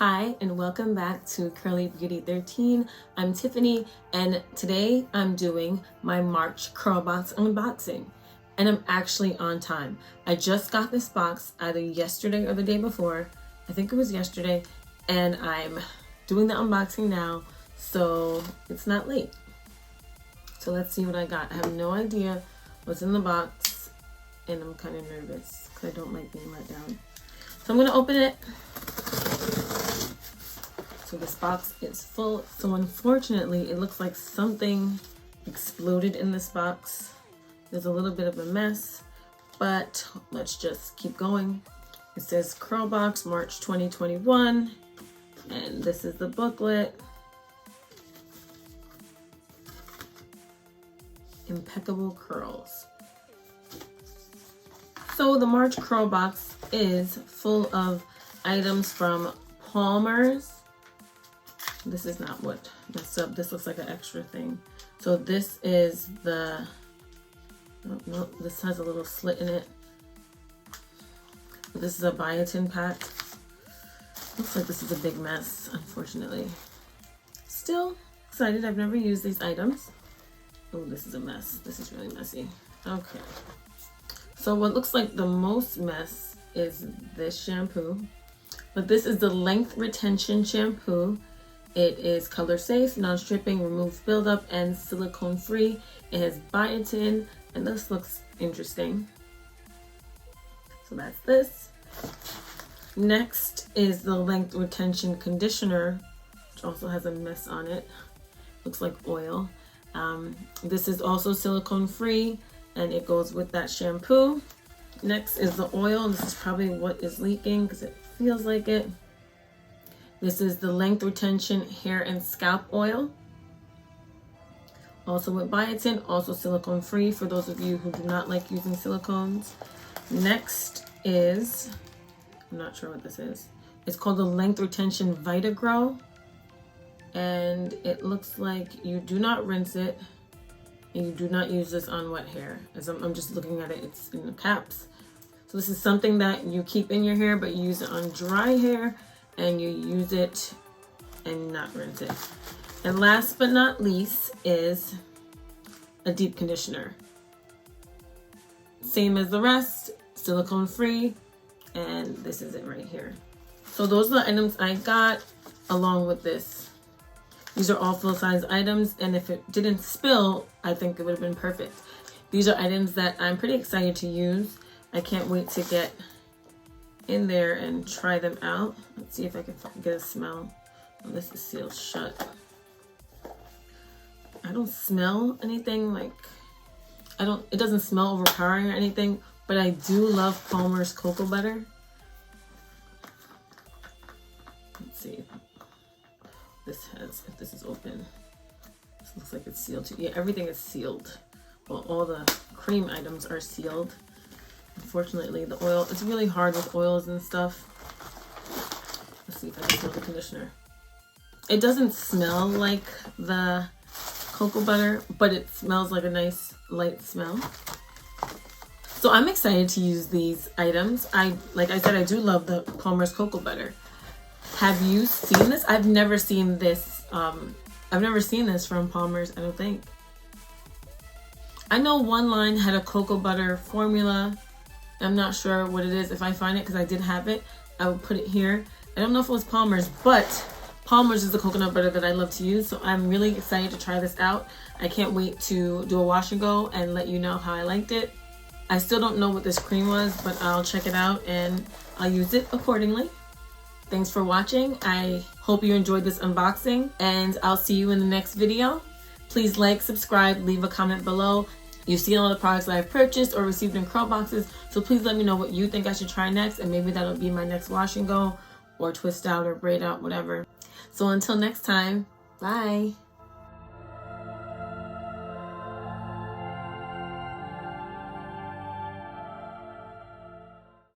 Hi and welcome back to Curly Beauty 13. I'm Tiffany and today I'm doing my March CurlBox unboxing and I'm actually on time. I just got this box either yesterday or the day before. I think it was yesterday, and I'm doing the unboxing now so it's not late. So let's see what I got. I have no idea what's in the box and I'm kind of nervous because I don't like being let down. So I'm going to open it. So this box is full. So unfortunately, it looks like something exploded in this box. There's a little bit of a mess, but let's just keep going. It says CurlBox March 2021, and this is the booklet. Impeccable curls. So the March CurlBox is full of items from Palmer's. This is not what messed up. This looks like an extra thing. So this is the, no, this has a little slit in it. This is a Biotin pack. Looks like this is a big mess, unfortunately. Still excited. I've never used these items. Oh, this is a mess. This is really messy. Okay. So what looks like the most mess is this shampoo. But this is the length retention shampoo. It is color safe, non-stripping, removes buildup, and silicone free. It has biotin, and this looks interesting. So that's this. Next is the length retention conditioner, which also has a mess on it. Looks like oil. This is also silicone free, and it goes with that shampoo. Next is the oil. This is probably what is leaking because it feels like it. This is the length retention hair and scalp oil. Also with biotin, also silicone free for those of you who do not like using silicones. Next is, I'm not sure what this is. It's called the length retention Vita Grow. And it looks like you do not rinse it and you do not use this on wet hair. As I'm just looking at it, it's in the caps. So this is something that you keep in your hair, but you use it on dry hair, and you use it and not rinse it. And last but not least is a deep conditioner. Same as the rest, silicone free, and this is it right here. So those are the items I got along with this. These are all full-size items, and if it didn't spill, I think it would have been perfect. These are items that I'm pretty excited to use. I can't wait to get in there and try them out. Let's see if I can get a smell. Oh, this is sealed shut. I don't smell anything like, it doesn't smell overpowering or anything, but I do love Palmer's cocoa butter. Let's see if this is open. This looks like it's sealed too. Yeah, everything is sealed. Well, all the cream items are sealed. Unfortunately, the oil, it's really hard with oils and stuff. Let's see if I can smell the conditioner. It doesn't smell like the cocoa butter, but it smells like a nice light smell. So I'm excited to use these items. Like I said, I do love the Palmer's cocoa butter. Have you seen this? I've never seen this. I've never seen this from Palmer's, I don't think. I know one line had a cocoa butter formula. I'm not sure what it is. If I find it, because I did have it, I will put it here. I don't know if it was Palmer's, but Palmer's is the coconut butter that I love to use. So I'm really excited to try this out. I can't wait to do a wash and go and let you know how I liked it. I still don't know what this cream was, but I'll check it out and I'll use it accordingly. Thanks for watching. I hope you enjoyed this unboxing, and I'll see you in the next video. Please like, subscribe, leave a comment below. You've seen all the products that I've purchased or received in CurlBoxes, so please let me know what you think I should try next, and maybe that'll be my next wash and go or twist out or braid out, whatever. So until next time, bye.